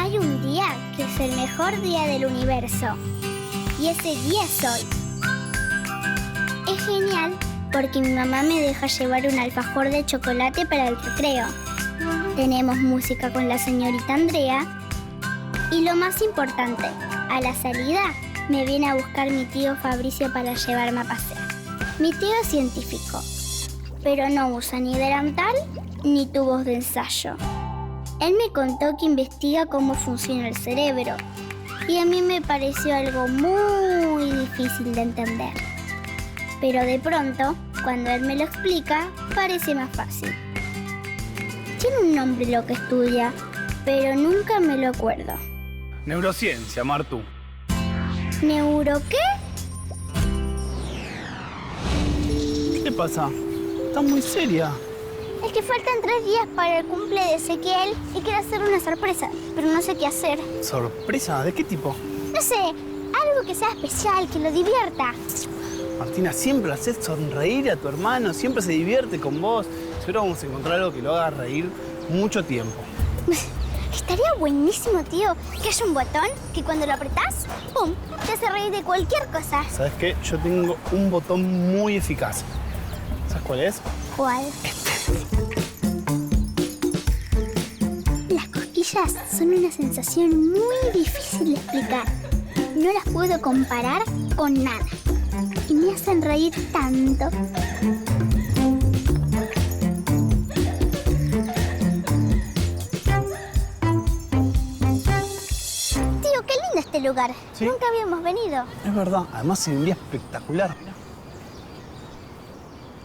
Hay un día que es el mejor día del universo. Y ese día es hoy. Es genial porque mi mamá me deja llevar un alfajor de chocolate para el recreo. Tenemos música con la señorita Andrea. Y lo más importante, a la salida me viene a buscar mi tío Fabricio para llevarme a pasear. Mi tío es científico, pero no usa ni delantal ni tubos de ensayo. Él me contó que investiga cómo funciona el cerebro y a mí me pareció algo muy difícil de entender. Pero de pronto, cuando él me lo explica, parece más fácil. Tiene un nombre lo que estudia, pero nunca me lo acuerdo. Neurociencia, Martu. ¿Neuro qué? ¿Qué te pasa? Estás muy seria. Es que faltan 3 días para el cumple de Ezequiel y quiero hacer una sorpresa, pero no sé qué hacer. ¿Sorpresa? ¿De qué tipo? No sé, algo que sea especial, que lo divierta. Martina, siempre haces sonreír a tu hermano, siempre se divierte con vos. Seguro vamos a encontrar algo que lo haga reír mucho tiempo. Estaría buenísimo, tío, que haya un botón que cuando lo apretás, ¡pum!, te hace reír de cualquier cosa. ¿Sabes qué? Yo tengo un botón muy eficaz. ¿Sabes cuál es? ¿Cuál? Las cosquillas son una sensación muy difícil de explicar. No las puedo comparar con nada. Y me hacen reír tanto. Tío, qué lindo este lugar. ¿Sí? Nunca habíamos venido. Es verdad. Además, se un día espectacular.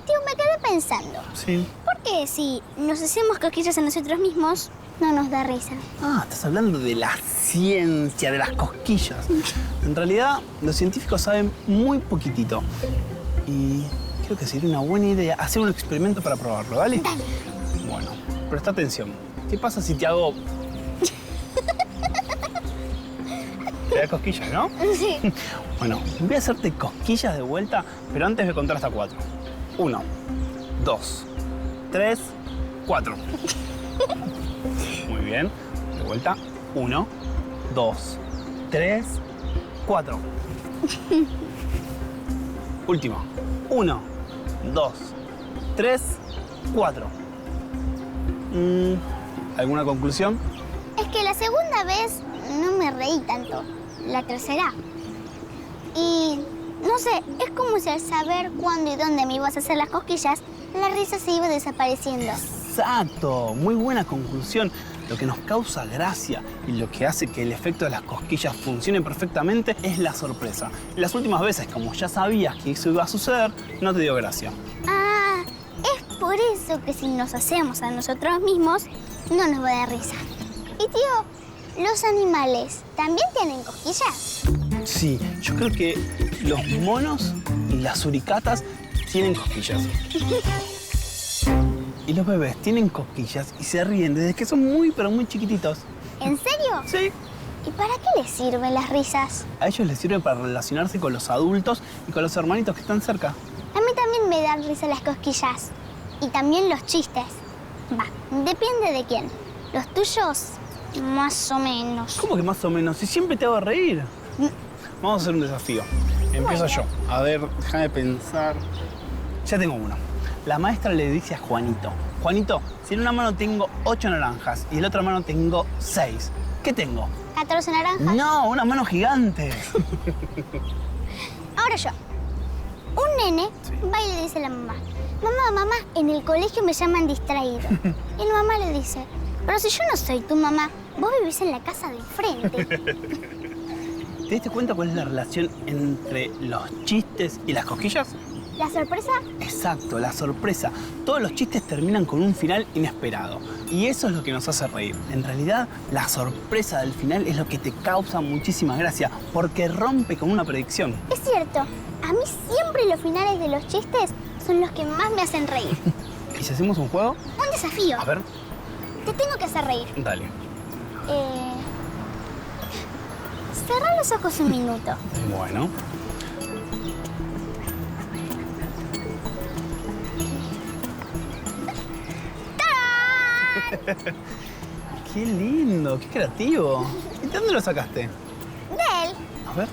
Tío, me quedé pensando. Sí. ¿Por qué si nos hacemos cosquillas a nosotros mismos, no nos da risa? Ah, estás hablando de la ciencia, de las cosquillas. En realidad, los científicos saben muy poquitito. Y creo que sería una buena idea hacer un experimento para probarlo, ¿vale? Dale. Bueno, presta atención. ¿Qué pasa si te hago... Te da cosquillas, ¿no? Sí. Bueno, voy a hacerte cosquillas de vuelta, pero antes voy a contar hasta 4. 1, 2, 3, 4. Muy bien. De vuelta. 1, 2, 3, 4. Último. 1, 2, 3, 4. ¿Alguna conclusión? Es que la segunda vez no me reí tanto. La tercera. Y no sé, es como si al saber cuándo y dónde me ibas a hacer las cosquillas, la risa se iba desapareciendo. Exacto, muy buena conclusión. Lo que nos causa gracia y lo que hace que el efecto de las cosquillas funcione perfectamente es la sorpresa. Las últimas veces, como ya sabías que eso iba a suceder, no te dio gracia. Ah, es por eso que si nos hacemos a nosotros mismos, no nos va a dar risa. Y tío, ¿los animales también tienen cosquillas? Sí, yo creo que los monos y las suricatas tienen cosquillas. Y los bebés tienen cosquillas y se ríen desde que son muy, pero muy chiquititos. ¿En serio? Sí. ¿Y para qué les sirven las risas? A ellos les sirve para relacionarse con los adultos y con los hermanitos que están cerca. A mí también me dan risa las cosquillas. Y también los chistes. Va, depende de quién. Los tuyos, más o menos. ¿Cómo que más o menos? Si siempre te hago reír. Vamos a hacer un desafío. Empiezo yo. A ver, déjame pensar. Ya tengo uno. La maestra le dice a Juanito: Juanito, si en una mano tengo 8 naranjas y en la otra mano tengo 6, ¿qué tengo? 14 naranjas. No, una mano gigante. Ahora yo. Un nene va y le dice a la mamá: mamá, en el colegio me llaman distraído. Y la mamá le dice: pero si yo no soy tu mamá, vos vivís en la casa de enfrente. ¿Te diste cuenta cuál es la relación entre los chistes y las cosquillas? ¿La sorpresa? Exacto, la sorpresa. Todos los chistes terminan con un final inesperado. Y eso es lo que nos hace reír. En realidad, la sorpresa del final es lo que te causa muchísima gracia, porque rompe con una predicción. Es cierto. A mí siempre los finales de los chistes son los que más me hacen reír. ¿Y si hacemos un juego? Un desafío. A ver. Te tengo que hacer reír. Dale. Cerrá los ojos un minuto. Bueno. ¡Qué lindo! ¡Qué creativo! ¿Y de dónde lo sacaste? De él. A ver.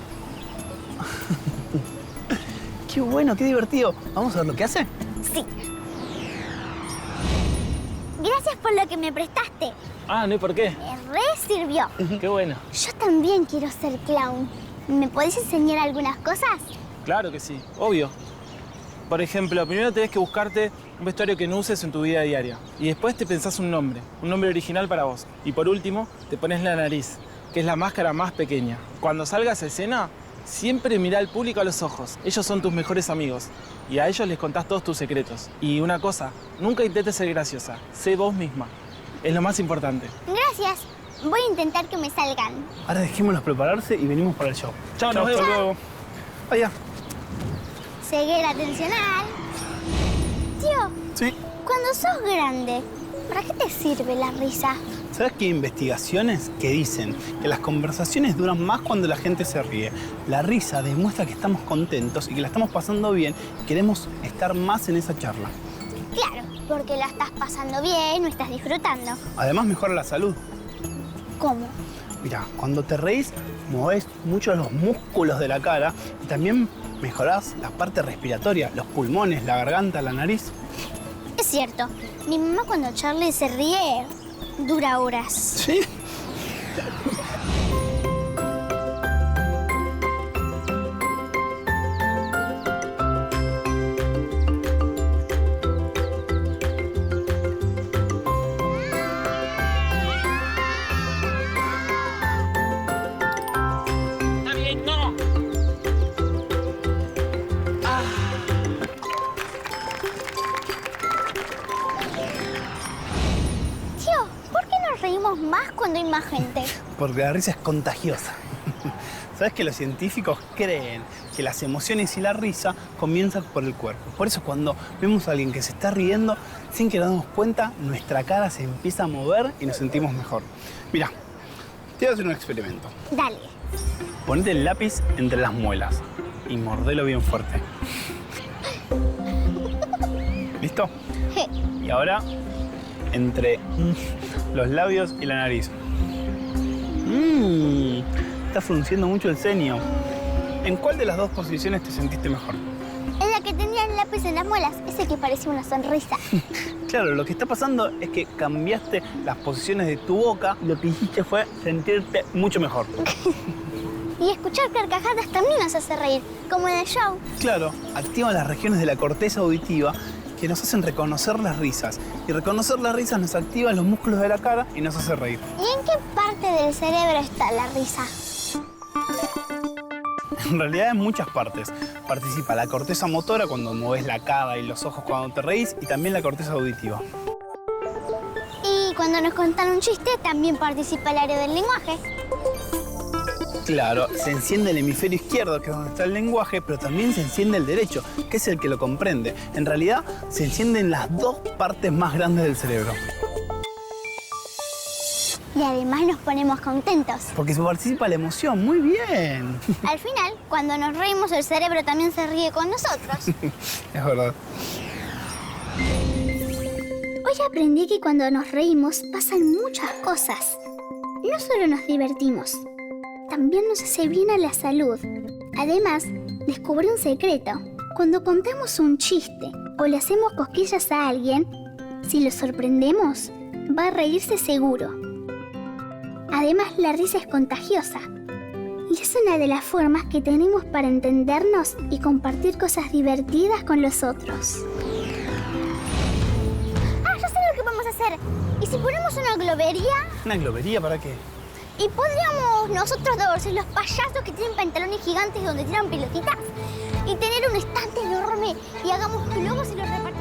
¡Qué bueno! ¡Qué divertido! ¿Vamos a ver lo que hace? Sí. Gracias por lo que me prestaste. Ah, no hay por qué. Me re sirvió. Qué bueno. Yo también quiero ser clown. ¿Me podés enseñar algunas cosas? Claro que sí, obvio. Por ejemplo, primero tenés que buscarte un vestuario que no uses en tu vida diaria. Y después te pensás un nombre original para vos. Y por último, te pones la nariz, que es la máscara más pequeña. Cuando salgas a escena, siempre mirá al público a los ojos. Ellos son tus mejores amigos. Y a ellos les contás todos tus secretos. Y una cosa, nunca intentes ser graciosa. Sé vos misma. Es lo más importante. Gracias. Voy a intentar que me salgan. Ahora dejémoslos prepararse y venimos para el show. Chao, nos vemos luego. Vaya. Ceguera atencional. Tío, Sí. cuando sos grande, ¿para qué te sirve la risa? ¿Sabes que hay investigaciones que dicen que las conversaciones duran más cuando la gente se ríe? La risa demuestra que estamos contentos y que la estamos pasando bien y queremos estar más en esa charla. Claro, porque la estás pasando bien, no estás disfrutando. Además mejora la salud. ¿Cómo? Mira, cuando te reís, movés mucho los músculos de la cara y también mejorás la parte respiratoria, los pulmones, la garganta, la nariz. Es cierto, mi mamá cuando Charlie se ríe, dura horas. ¿Sí? Está bien, no. Tío, ¿por qué nos reímos más cuando hay más gente? Porque la risa es contagiosa. ¿Sabes que los científicos creen que las emociones y la risa comienzan por el cuerpo? Por eso cuando vemos a alguien que se está riendo, sin que nos demos cuenta, nuestra cara se empieza a mover y nos sentimos mejor. Mira, te voy a hacer un experimento. Dale. Ponete el lápiz entre las muelas y mordelo bien fuerte. ¿Listo? Je. Y ahora, entre los labios y la nariz. Está frunciendo mucho el ceño. ¿En cuál de las dos posiciones te sentiste mejor? Es la que tenía el lápiz en las muelas, ese que parecía una sonrisa. Claro, lo que está pasando es que cambiaste las posiciones de tu boca y lo que hiciste fue sentirte mucho mejor. Y escuchar carcajadas también nos hace reír, como en el show. Claro, activa las regiones de la corteza auditiva que nos hacen reconocer las risas. Y reconocer las risas nos activa los músculos de la cara y nos hace reír. ¿Y en qué parte del cerebro está la risa? En realidad en muchas partes. Participa la corteza motora cuando mueves la cara y los ojos cuando te reís y también la corteza auditiva. Y cuando nos contan un chiste, también participa el área del lenguaje. Claro, se enciende el hemisferio izquierdo, que es donde está el lenguaje, pero también se enciende el derecho, que es el que lo comprende. En realidad, se encienden las dos partes más grandes del cerebro. Y además nos ponemos contentos. Porque se participa la emoción. ¡Muy bien! Al final, cuando nos reímos, el cerebro también se ríe con nosotros. Es verdad. Hoy aprendí que cuando nos reímos pasan muchas cosas. No solo nos divertimos, también nos hace bien a la salud. Además, descubrí un secreto. Cuando contamos un chiste o le hacemos cosquillas a alguien, si lo sorprendemos, va a reírse seguro. Además, la risa es contagiosa. Y es una de las formas que tenemos para entendernos y compartir cosas divertidas con los otros. Ah, ya sé lo que vamos a hacer. ¿Y si ponemos una globería? ¿Una globería para qué? Y podríamos nosotros dos ser los payasos que tienen pantalones gigantes donde tiran pelotitas y tener un estante enorme y hagamos globos y los repartimos.